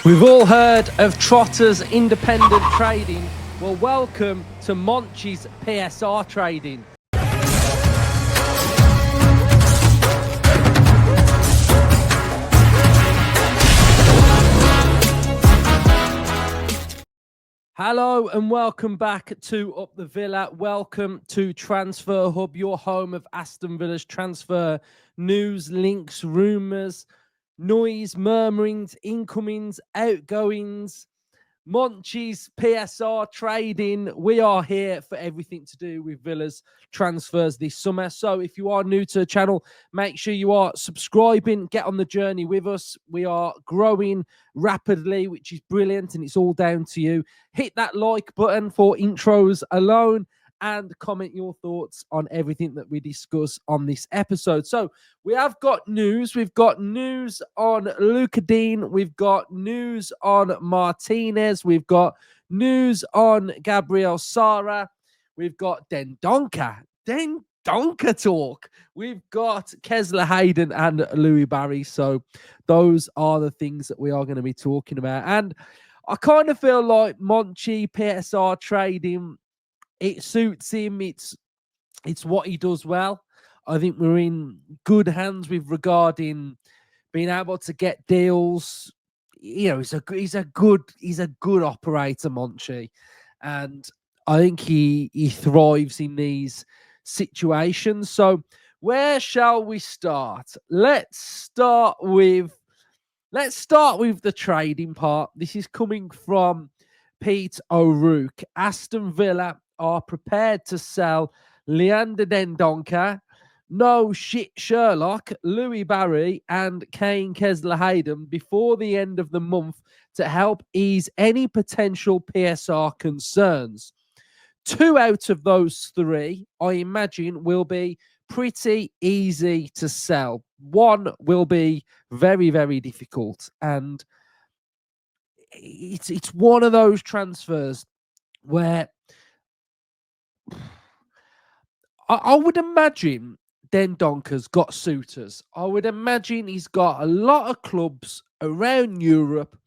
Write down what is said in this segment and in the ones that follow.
We've all heard of Trotter's independent trading. Well, welcome to Monchi's PSR trading. Hello and welcome back to Up the Villa. Welcome to Transfer Hub, your home of Aston Villa's transfer news, links, rumours, noise, murmurings, incomings, outgoings, Monchi's PSR trading. We are here for everything to do with Villa's transfers this summer. So if you are new to the channel, make sure you are subscribing, get on the journey with us. We are growing rapidly, which is brilliant, and it's all down to you. Hit that like button for intros alone and comment your thoughts on everything that we discuss on this episode. So we have got news. We've got news on Digne. We've got news on Martinez. We've got news on Gabriel Sara. We've got Dendoncker talk. We've got Kesler Hayden and Louis Barry. So those are the things that we are going to be talking about. And I kind of feel like Monchi PSR trading, it suits him. It's what he does well. I think we're in good hands with regarding being able to get deals. You know, he's a good operator, Monchi, and I think he thrives in these situations. So where shall we start? Let's start with the trading part. This is coming from Pete O'Rourke. Aston Villa are prepared to sell Leander Dendoncker, no shit Sherlock, Louis Barry, and Kane Kesler Hayden before the end of the month to help ease any potential PSR concerns. 2 out of those 3, I imagine, will be pretty easy to sell. 1 will be very, very difficult. And it's one of those transfers where I would imagine Dendoncker's got suitors. I would imagine he's got a lot of clubs around Europe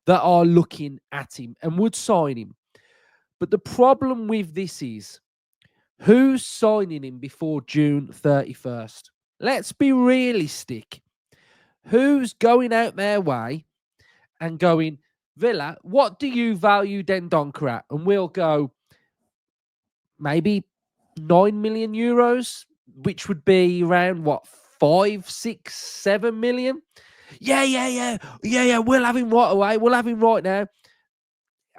that are looking at him and would sign him. But the problem with this is, who's signing him before June 31st? Let's be realistic. Who's going out their way and going, Villa, what do you value Dendoncker at? And we'll go, maybe 9 million euros, which would be around, 5, 6, 7 million? Yeah. We'll have him right away. We'll have him right now.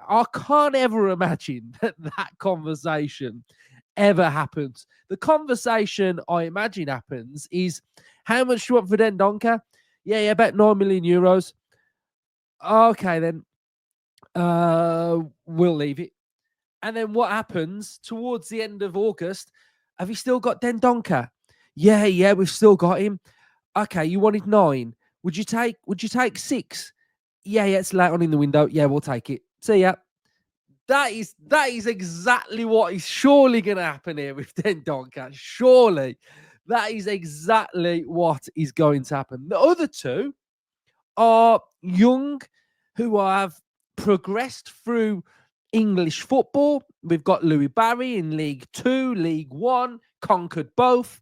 I can't ever imagine that conversation ever happens. The conversation I imagine happens is, how much do you want for Dendoncker? Yeah, about 9 million euros. Okay, then we'll leave it. And then what happens towards the end of August? Have you still got Dendoncker? Yeah, we've still got him. Okay, you wanted 9. Would you take 6? Yeah, it's late on in the window. Yeah, we'll take it. See ya. That is exactly what is surely going to happen here with Dendoncker. Surely. That is exactly what is going to happen. The other 2 are young, who have progressed through English football. We've got Louis Barry in League 2, League 1, conquered both.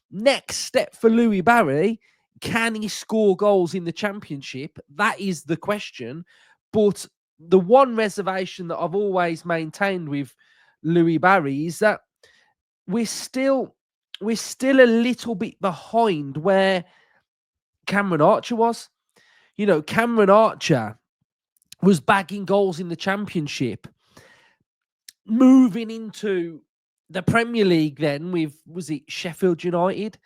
Next step for Louis Barry, can he score goals in the Championship? That is the question. But the one reservation that I've always maintained with Louis Barry is that we're still a little bit behind where Cameron Archer was. You know, Cameron Archer was bagging goals in the Championship, moving into the Premier League then with, was it Sheffield United?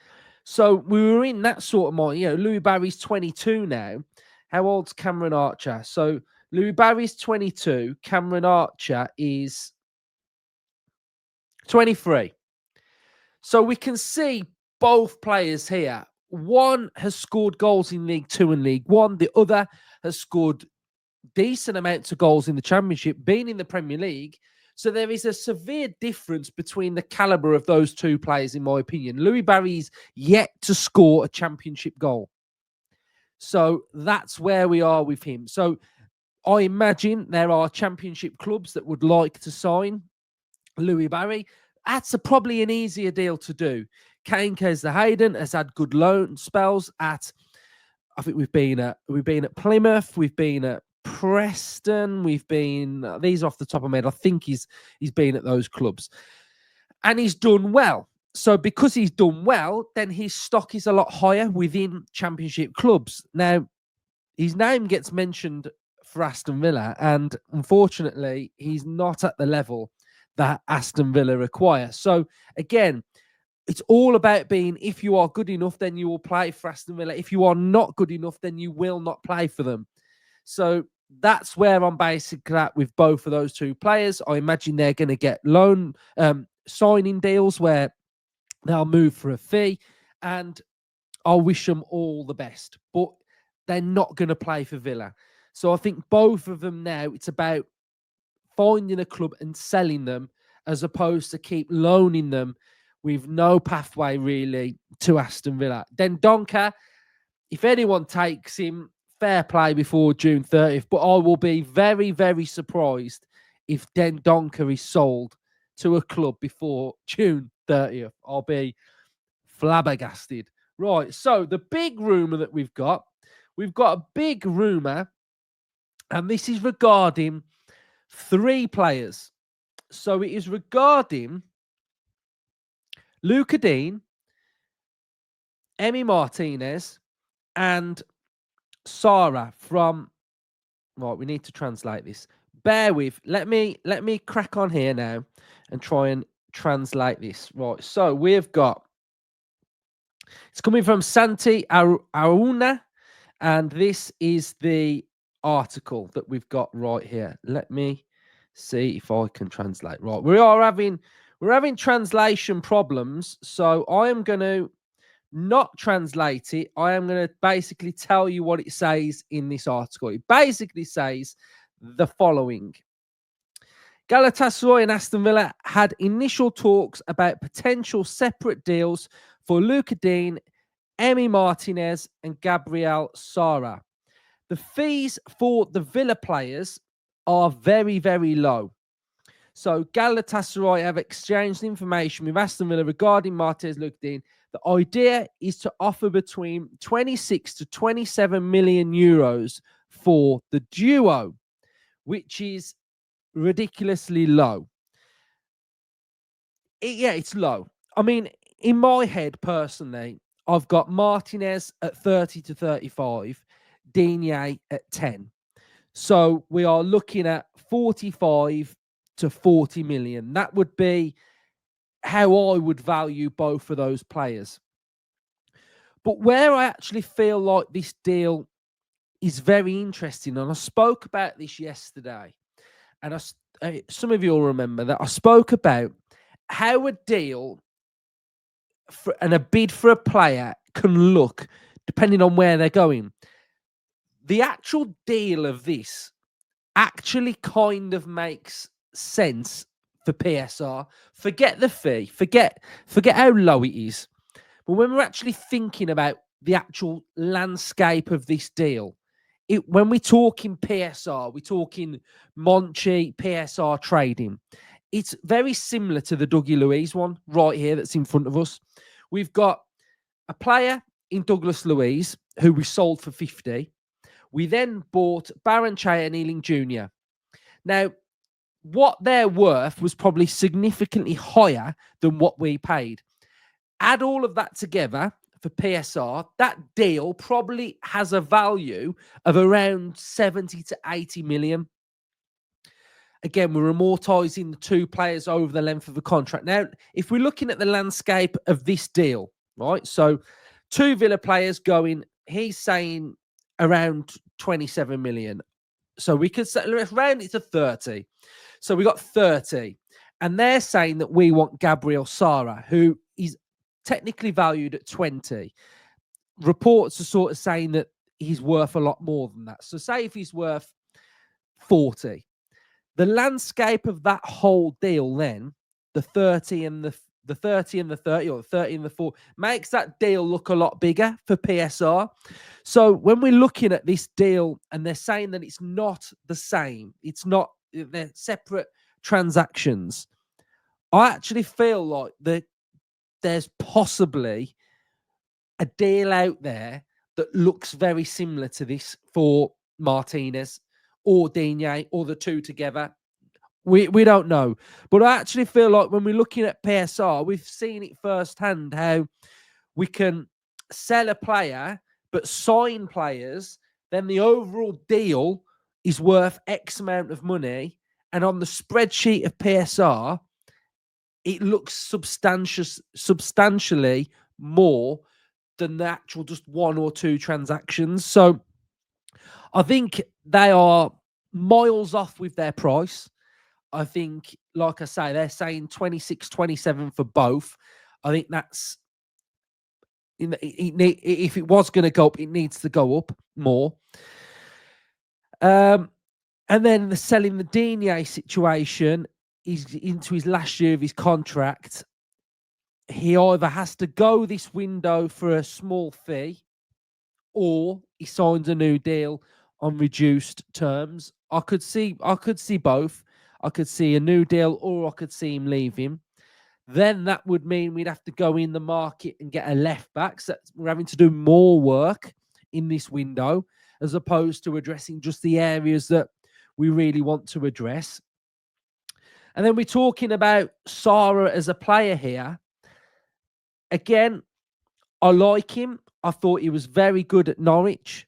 So we were in that sort of mind. You know, Louis Barry's 22 now. How old's Cameron Archer? So Louis Barry's 22. Cameron Archer is 23. So we can see both players here. One has scored goals in League 2 and League 1. The other has scored decent amounts of goals in the Championship, being in the Premier League. So there is a severe difference between the caliber of those 2 players, in my opinion. Louis Barry's yet to score a Championship goal. So that's where we are with him. So I imagine there are championship clubs that would like to sign Louis Barry. That's probably an easier deal to do. Kane Hayden has had good loan spells at. I think we've been at Plymouth, we've been at Preston, we've been these off the top of my head. I think he's been at those clubs, and he's done well. So because he's done well, then his stock is a lot higher within championship clubs. Now, his name gets mentioned for Aston Villa, and unfortunately, he's not at the level that Aston Villa require. So again, it's all about being, if you are good enough, then you will play for Aston Villa. If you are not good enough, then you will not play for them. So that's where I'm basically at with both of those two players. I imagine they're going to get loan signing deals where they'll move for a fee, and I'll wish them all the best. But they're not going to play for Villa. So I think both of them now, it's about finding a club and selling them as opposed to keep loaning them with no pathway really to Aston Villa. Then Donker, if anyone takes him, fair play before June 30th, but I will be very, very surprised if Den Donker is sold to a club before June 30th. I'll be flabbergasted. Right, so the big rumour that we've got a big rumour, and this is regarding 3 players. So it is regarding Luca Digne, Emi Martinez, and Sara from. Right, we need to translate this. Bear with. Let me crack on here now and try and translate this. Right, so we've got. It's coming from Santi Aruna, and this is the article that we've got right here. Let me see if I can translate. Right, we're having translation problems, so I am going to not translate it. I am going to basically tell you what it says in this article. It basically says the following. Galatasaray and Aston Villa had initial talks about potential separate deals for Luca Digne, Emi Martinez, and Gabriel Sara. The fees for the Villa players are very, very low. So Galatasaray have exchanged information with Aston Villa regarding Martinez, Luca Digne. The idea is to offer between 26 to 27 million euros for the duo, which is ridiculously low. It's low. I mean, in my head, personally, I've got Martinez at 30 to 35, Digne at 10. So we are looking at 45 to 40 million. That would be how I would value both of those players. But where I actually feel like this deal is very interesting, and I spoke about this yesterday, and some of you will remember that I spoke about how a deal and a bid for a player can look depending on where they're going. The actual deal of this actually kind of makes sense for PSR. Forget the fee, forget how low it is. But when we're actually thinking about the actual landscape of this deal, when we're talking PSR, we're talking Monchi, PSR trading. It's very similar to the Dougie Luiz one right here that's in front of us. We've got a player in Douglas Luiz who we sold for 50. We then bought Baron Che and Ealing Jr. Now, what they're worth was probably significantly higher than what we paid. Add all of that together for PSR, that deal probably has a value of around 70 to 80 million. Again, we're amortizing the 2 players over the length of the contract. Now, if we're looking at the landscape of this deal, right? So 2 Villa players going, he's saying around 27 million. So we could round it to 30. So we got 30. And they're saying that we want Gabriel Sara, who is technically valued at 20. Reports are sort of saying that he's worth a lot more than that. So say if he's worth 40. The landscape of that whole deal then, the 30 and the 30 and the 30 or the 30 and the 40 makes that deal look a lot bigger for PSR. So when we're looking at this deal and they're saying that it's not the same, they're separate transactions, I actually feel like there's possibly a deal out there that looks very similar to this for Martinez or Digne or the two together. We don't know. But I actually feel like when we're looking at PSR, we've seen it firsthand how we can sell a player but sign players, then the overall deal is worth X amount of money. And on the spreadsheet of PSR, it looks substantially more than the actual just one or two transactions. So I think they are miles off with their price. I think, like I say, they're saying 26, 27 for both. I think that's, if it was going to go up, it needs to go up more. And then the selling the Digne situation, he's into his last year of his contract. He either has to go this window for a small fee or he signs a new deal on reduced terms. I could see both. I could see a new deal or I could see him leave him. Then that would mean we'd have to go in the market and get a left back. So we're having to do more work in this window as opposed to addressing just the areas that we really want to address. And then we're talking about Sara as a player here. Again, I like him. I thought he was very good at Norwich.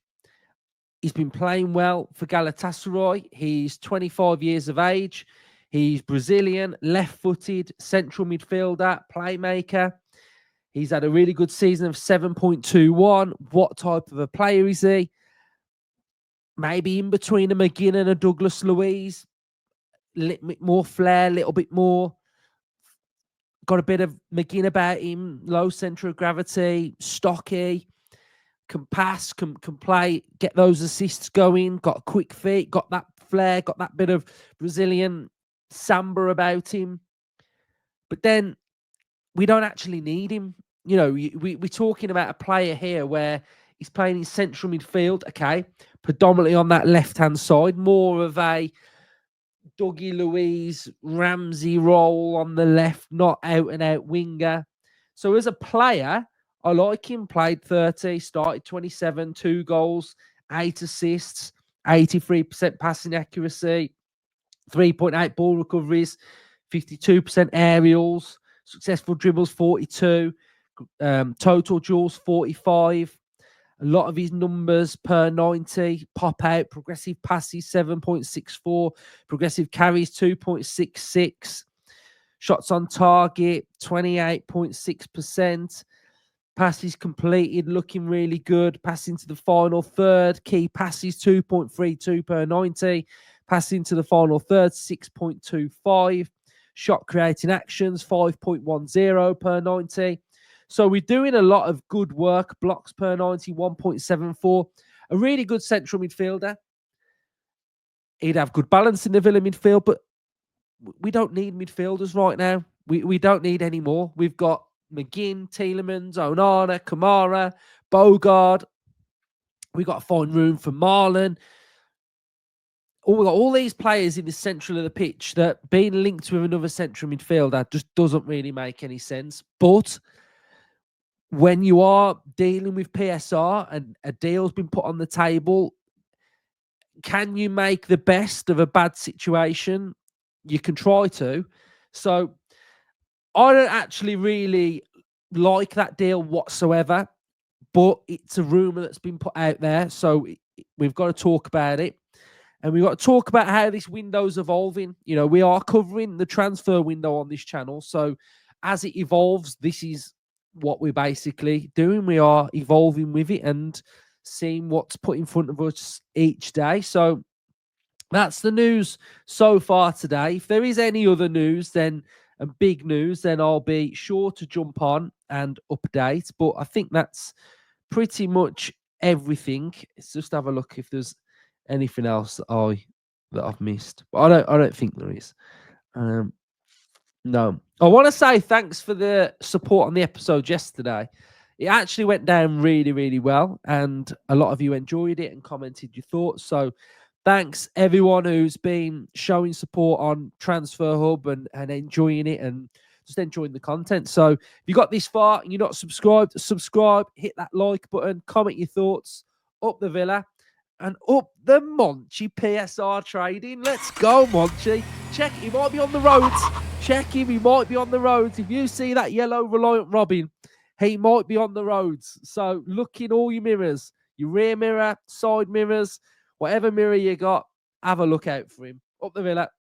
He's been playing well for Galatasaray. He's 25 years of age. He's Brazilian, left-footed, central midfielder, playmaker. He's had a really good season of 7.21. What type of a player is he? Maybe in between a McGinn and a Douglas Luiz. A little bit more flair, a little bit more. Got a bit of McGinn about him. Low centre of gravity, stocky. Can pass, can play, get those assists going. Got quick feet, got that flair, got that bit of Brazilian samba about him. But then we don't actually need him. You know, we're talking about a player here where he's playing in central midfield, okay, predominantly on that left-hand side, more of a Dougie Luiz, Ramsey role on the left, not out-and-out winger. So as a player, I like him. Played 30, started 27, 2 goals, 8 assists, 83% passing accuracy, 3.8 ball recoveries, 52% aerials, successful dribbles 42, total duels 45. A lot of his numbers per 90, pop out, progressive passes 7.64, progressive carries 2.66, shots on target 28.6%. Passes completed, looking really good. Passing to the final third. Key passes, 2.32 per 90. Passing to the final third, 6.25. Shot creating actions, 5.10 per 90. So we're doing a lot of good work. Blocks per 90, 1.74. A really good central midfielder. He'd have good balance in the Villa midfield, but we don't need midfielders right now. We don't need any more. We've got McGinn, Tielemans, Onana, Kamara, Bogard. We got to find room for Marlon. We got all these players in the central of the pitch that being linked with another central midfielder just doesn't really make any sense. But when you are dealing with PSR and a deal's been put on the table, can you make the best of a bad situation? You can try to. So I don't actually really like that deal whatsoever, but it's a rumor that's been put out there. So we've got to talk about it. And we've got to talk about how this window's evolving. You know, we are covering the transfer window on this channel. So as it evolves, this is what we're basically doing. We are evolving with it and seeing what's put in front of us each day. So that's the news so far today. If there is any other news, then and big news, then I'll be sure to jump on and update. But I think that's pretty much everything. Let's just have a look if there's anything else that I've missed. But I don't think there is. No. I want to say thanks for the support on the episode yesterday. It actually went down really, really well, and a lot of you enjoyed it and commented your thoughts. So thanks everyone who's been showing support on Transfer Hub and enjoying it and just enjoying the content. So if you got this far and you're not subscribed, subscribe, hit that like button, comment your thoughts, up the Villa and up the Monchi PSR trading. Let's go, Monchi. Check, he might be on the roads. Check him, he might be on the roads. If you see that yellow Reliant Robin, he might be on the roads. So look in all your mirrors, your rear mirror, side mirrors, whatever mirror you got, have a look out for him. Up the Villa.